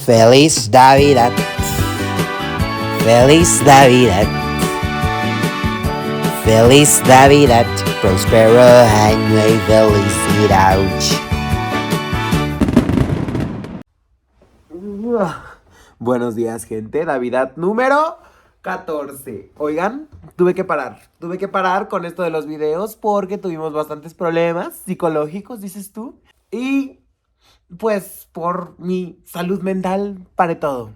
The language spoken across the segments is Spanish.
Feliz Navidad. Feliz Navidad. Feliz Navidad. Prospero año y felicidad. Buenos días, gente. Navidad número 14. Oigan, tuve que parar con esto de los videos porque tuvimos bastantes problemas psicológicos, dices tú. Y pues por mi salud mental paré todo,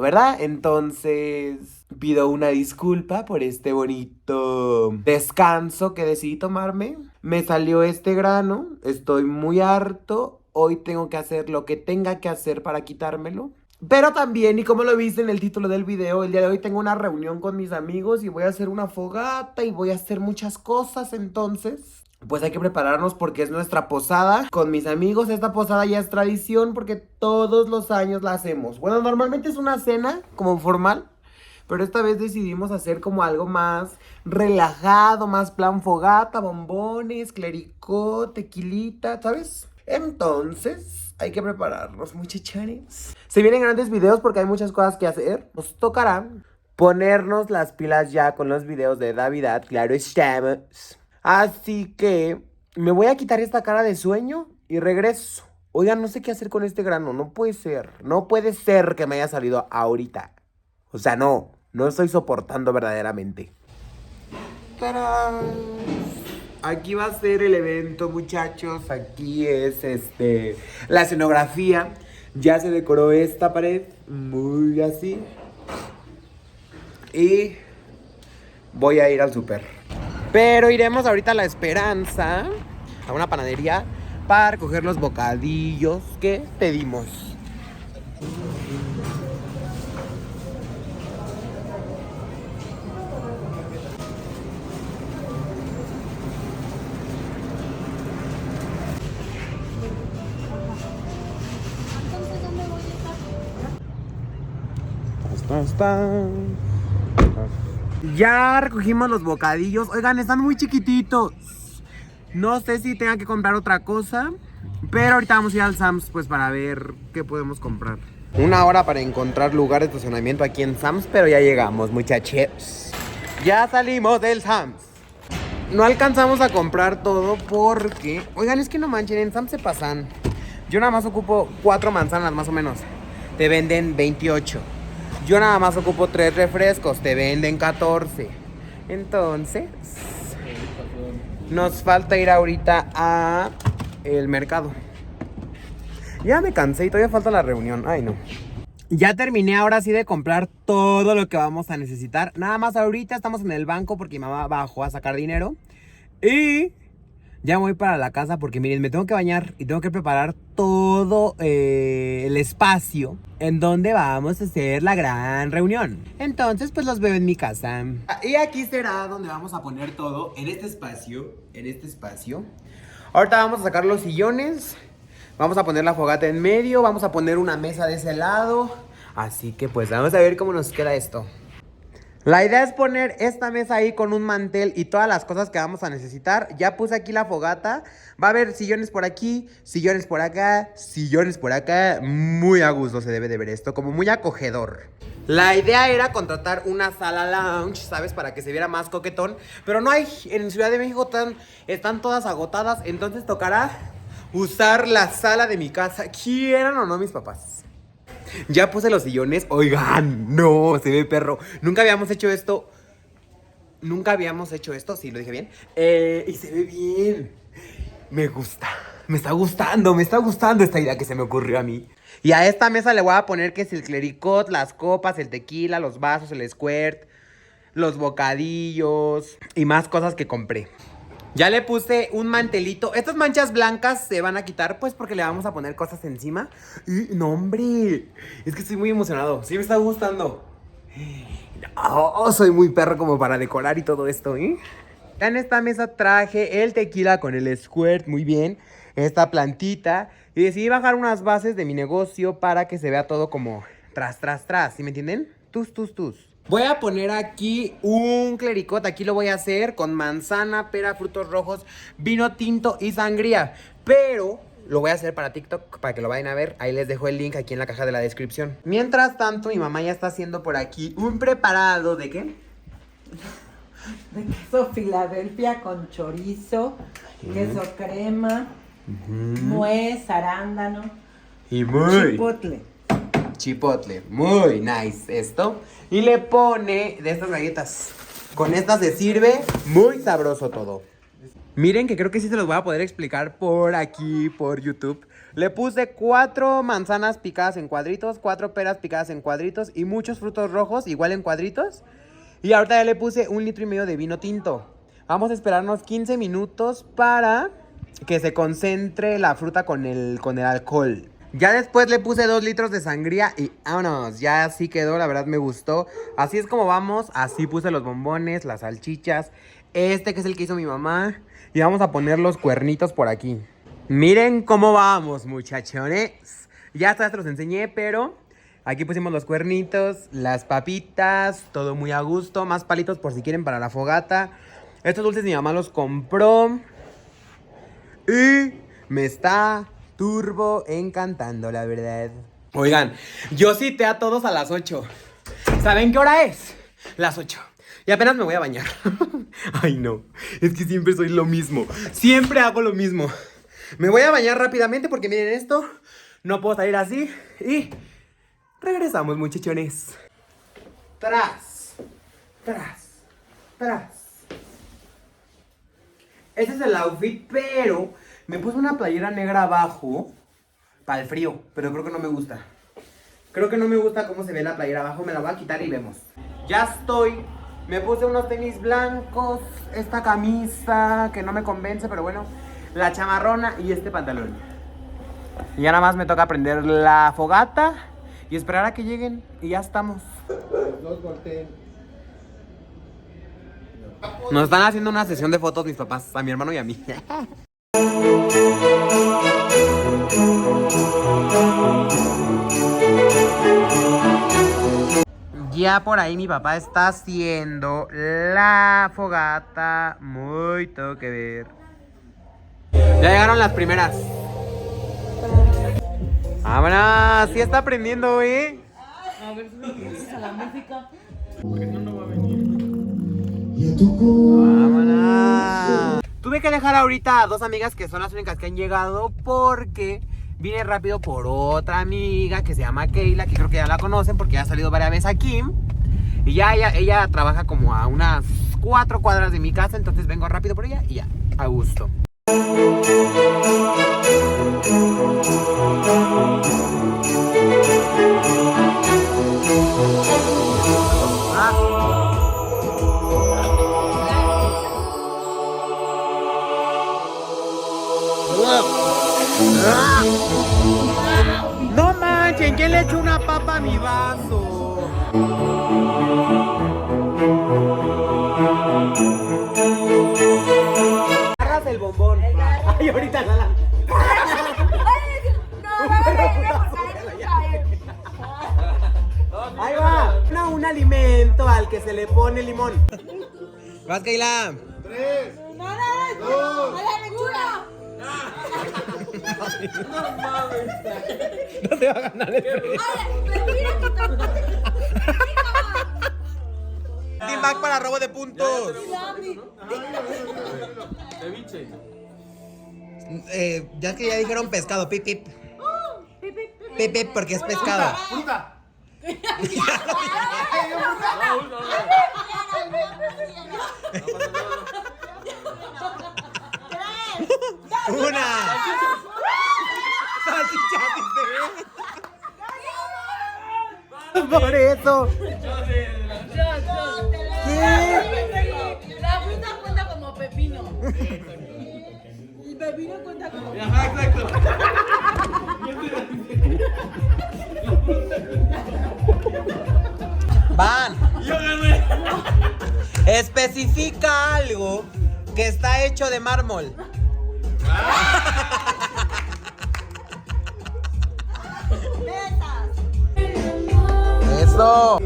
¿verdad? Entonces pido una disculpa por este bonito descanso que decidí tomarme. Me salió este grano, estoy muy harto. Hoy tengo que hacer lo que tenga que hacer para quitármelo. Pero también, y como lo viste en el título del video, el día de hoy tengo una reunión con mis amigos y voy a hacer una fogata y voy a hacer muchas cosas. Entonces, pues hay que prepararnos porque es nuestra posada con mis amigos. Esta posada ya es tradición porque todos los años la hacemos. Bueno, normalmente es una cena como formal, pero esta vez decidimos hacer como algo más relajado, más plan fogata, bombones, clericó, tequilita, ¿sabes? Entonces, hay que prepararnos, muchachones. Se vienen grandes videos porque hay muchas cosas que hacer. Nos tocará ponernos las pilas ya con los videos de Navidad, claro estamos. Así que me voy a quitar esta cara de sueño y regreso. Oigan, no sé qué hacer con este grano, no puede ser que me haya salido ahorita. O sea, no estoy soportando verdaderamente. ¡Tarán! Aquí va a ser el evento, muchachos. Aquí es la escenografía. Ya se decoró esta pared muy así. Y voy a ir al súper. Pero iremos ahorita a La Esperanza, a una panadería, para recoger los bocadillos que pedimos. Ya recogimos los bocadillos. Oigan, están muy chiquititos. No sé si tenga que comprar otra cosa, pero ahorita vamos a ir al Sam's pues para ver qué podemos comprar. Una hora para encontrar lugar de estacionamiento aquí en Sam's, pero ya llegamos, muchachos. Ya salimos del Sam's. No alcanzamos a comprar todo porque... Oigan, es que no manchen, en Sam's se pasan. Yo nada más ocupo 4 manzanas más o menos. Te venden 28. Yo nada más ocupo 3 refrescos. Te venden 14. Entonces... nos falta ir ahorita a el mercado. Ya me cansé y todavía falta la reunión. Ay, no. Ya terminé ahora sí de comprar todo lo que vamos a necesitar. Nada más ahorita estamos en el banco porque mi mamá bajó a sacar dinero. Y ya voy para la casa porque miren, me tengo que bañar y tengo que preparar todo el espacio en donde vamos a hacer la gran reunión. Entonces pues los veo en mi casa. Y aquí será donde vamos a poner todo, en este espacio. Ahorita vamos a sacar los sillones. Vamos a poner la fogata en medio. Vamos a poner una mesa de ese lado. Así que pues vamos a ver cómo nos queda esto. La idea es poner esta mesa ahí con un mantel y todas las cosas que vamos a necesitar. Ya puse aquí la fogata. Va a haber sillones por aquí, sillones por acá, sillones por acá. Muy a gusto se debe de ver esto, como muy acogedor. La idea era contratar una sala lounge, ¿sabes? Para que se viera más coquetón. Pero no hay, en Ciudad de México están todas agotadas. Entonces tocará usar la sala de mi casa, quieran o no mis papás. Ya puse los sillones. Oigan, no, se ve perro. Nunca habíamos hecho esto, sí, lo dije bien. Y se ve bien. Me gusta, me está gustando esta idea que se me ocurrió a mí. Y a esta mesa le voy a poner que es el clericot, las copas, el tequila, los vasos, el squirt, los bocadillos y más cosas que compré. Ya le puse un mantelito. Estas manchas blancas se van a quitar pues porque le vamos a poner cosas encima. Y no, hombre, es que estoy muy emocionado. Sí me está gustando. No, soy muy perro como para decorar y todo esto, ¿eh? Ya en esta mesa traje el tequila con el squirt, muy bien. Esta plantita. Y decidí bajar unas bases de mi negocio para que se vea todo como tras, ¿sí me entienden? Tus. Voy a poner aquí un clericot. Aquí lo voy a hacer con manzana, pera, frutos rojos, vino tinto y sangría. Pero lo voy a hacer para TikTok, para que lo vayan a ver. Ahí les dejo el link aquí en la caja de la descripción. Mientras tanto, mi mamá ya está haciendo por aquí un preparado ¿de qué? De queso Filadelfia con chorizo, queso crema, nuez, arándano Y muy chipotle. muy nice esto. Y le pone de estas galletas. Con estas se sirve muy sabroso todo. Miren que creo que sí se los voy a poder explicar por aquí, por YouTube. Le puse 4 manzanas picadas en cuadritos, 4 peras picadas en cuadritos y muchos frutos rojos igual en cuadritos. Y ahorita ya le puse 1,5 litros de vino tinto. Vamos a esperarnos 15 minutos para que se concentre la fruta con el alcohol. Ya después le puse 2 litros de sangría y vámonos, ya así quedó, la verdad me gustó. Así es como vamos, así puse los bombones, las salchichas, este que es el que hizo mi mamá. Y vamos a poner los cuernitos por aquí. Miren cómo vamos, muchachones. Ya hasta se los enseñé, pero aquí pusimos los cuernitos, las papitas, todo muy a gusto. Más palitos por si quieren para la fogata. Estos dulces mi mamá los compró. Y me está turbo encantando, la verdad. Oigan, yo cité a todos a las 8. ¿Saben qué hora es? Las 8. Y apenas me voy a bañar. Ay, no. Es que siempre soy lo mismo. Siempre hago lo mismo. Me voy a bañar rápidamente porque miren esto. No puedo salir así. Y regresamos, muchachones. Tras. Ese es el outfit, pero me puse una playera negra abajo para el frío, pero creo que no me gusta. Creo que no me gusta cómo se ve la playera abajo. Me la voy a quitar y vemos. Ya estoy. Me puse unos tenis blancos, esta camisa que no me convence, pero bueno, la chamarrona y este pantalón. Y ya nada más me toca prender la fogata y esperar a que lleguen y ya estamos. Nos están haciendo una sesión de fotos mis papás, a mi hermano y a mí. Ya por ahí mi papá está haciendo la fogata. Muy tengo que ver. Ya llegaron las primeras. ¡Vámonos! Sí está aprendiendo, ¿eh? A ver si me pones a la música. Porque no va a venir. ¡Vámonos! Tuve que dejar ahorita a 2 amigas que son las únicas que han llegado porque vine rápido por otra amiga que se llama Keila, que creo que ya la conocen porque ya ha salido varias veces aquí. Y ya ella trabaja como a unas 4 cuadras de mi casa, entonces vengo rápido por ella y ya, a gusto. No manchen, ¿quién le echó una papa a mi vaso? Agarras el bombón. Ay, ahorita la. Ahí va. Un alimento al que se le pone limón. ¿Vas, Keila? 3, ¡No, 2, ¡a la lechuga! no mames. No te va a ganar el Team Back para robo de puntos. Ceviche. Ya que ya dijeron pescado, pip pip. Pip pip porque es pescado. Fruta. Una. Salchicha, por eso. La fruta cuenta como pepino. El pepino cuenta como... Ajá, exacto. Van. Yo gané. Especifica algo que está hecho de mármol. Eso.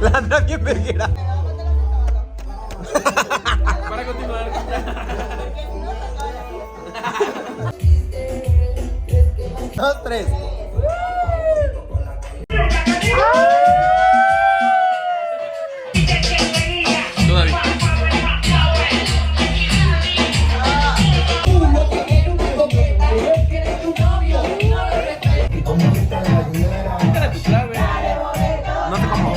La Andrea bien verguera. Para continuar. Dos, tres. Todavía. No sé cómo.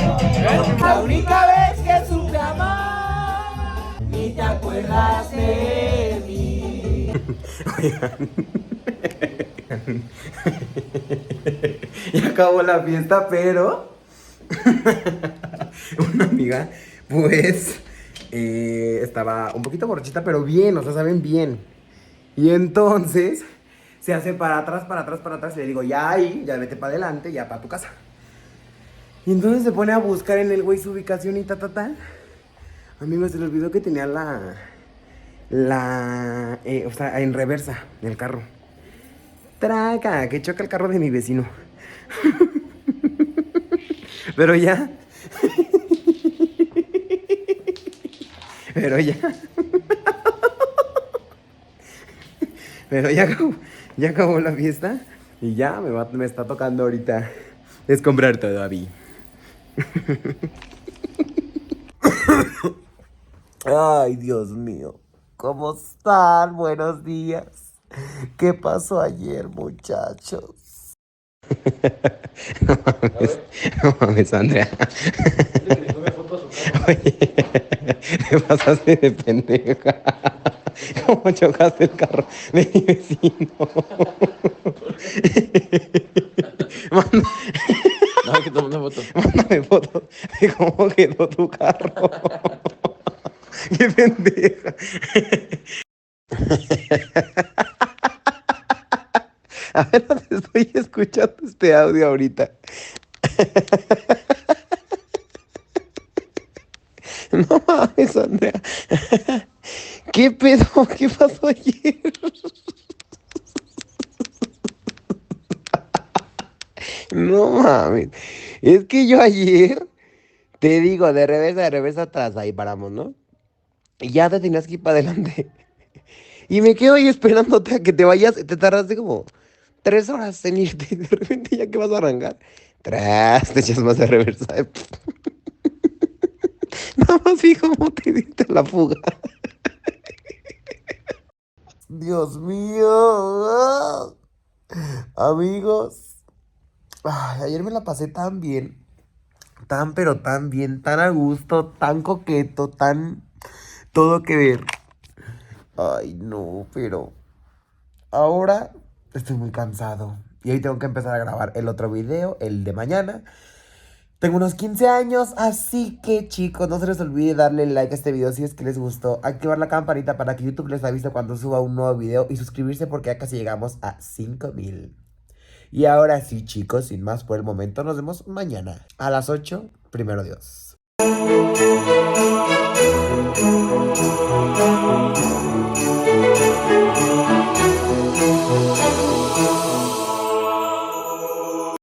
La única vez que supe amar y te acuerdas de mí. Ya acabó la fiesta, pero una amiga, pues, estaba un poquito borrachita, pero bien, o sea, saben bien. Y entonces se hace para atrás, para atrás, para atrás. Y le digo, ya ahí, ya vete para adelante, ya para tu casa. Y entonces se pone a buscar en el güey su ubicación y ta, ta, ta. Amigo, se le olvidó que tenía o sea, en reversa, el carro. Traca, que choca el carro de mi vecino. Pero ya. Pero ya. Pero ya acabó la fiesta. Y ya me está tocando ahorita. Es comprar todavía. Ay, Dios mío. ¿Cómo están? Buenos días. ¿Qué pasó ayer, muchachos? No mames, Andrea. Oye, te pasaste de pendeja. ¿Cómo chocaste el carro de mi vecino? No, que tomó una foto. Mándame foto de cómo quedó tu carro. Qué pendeja. A ver, estoy escuchando este audio ahorita. No mames, Andrea. ¿Qué pedo? ¿Qué pasó ayer? No mames. Es que yo ayer, te digo, de reversa atrás, ahí paramos, ¿no? Y ya te tenías que ir para adelante. Y me quedo ahí esperándote a que te vayas. Te tardaste como 3 horas en irte. Y de repente ya que vas a arrancar. Te echas más de reversa. Nada más vi cómo te diste la fuga. Dios mío. Amigos. Ay, ayer me la pasé tan bien. Tan pero tan bien. Tan a gusto. Tan coqueto. Tan todo que ver. Ay, no, pero ahora estoy muy cansado. Y hoy tengo que empezar a grabar el otro video, el de mañana. Tengo unos 15 años, así que chicos, no se les olvide darle like a este video si es que les gustó. Activar la campanita para que YouTube les avise cuando suba un nuevo video. Y suscribirse porque ya casi llegamos a 5000. Y ahora sí, chicos, sin más por el momento, nos vemos mañana a las 8. Primero Dios.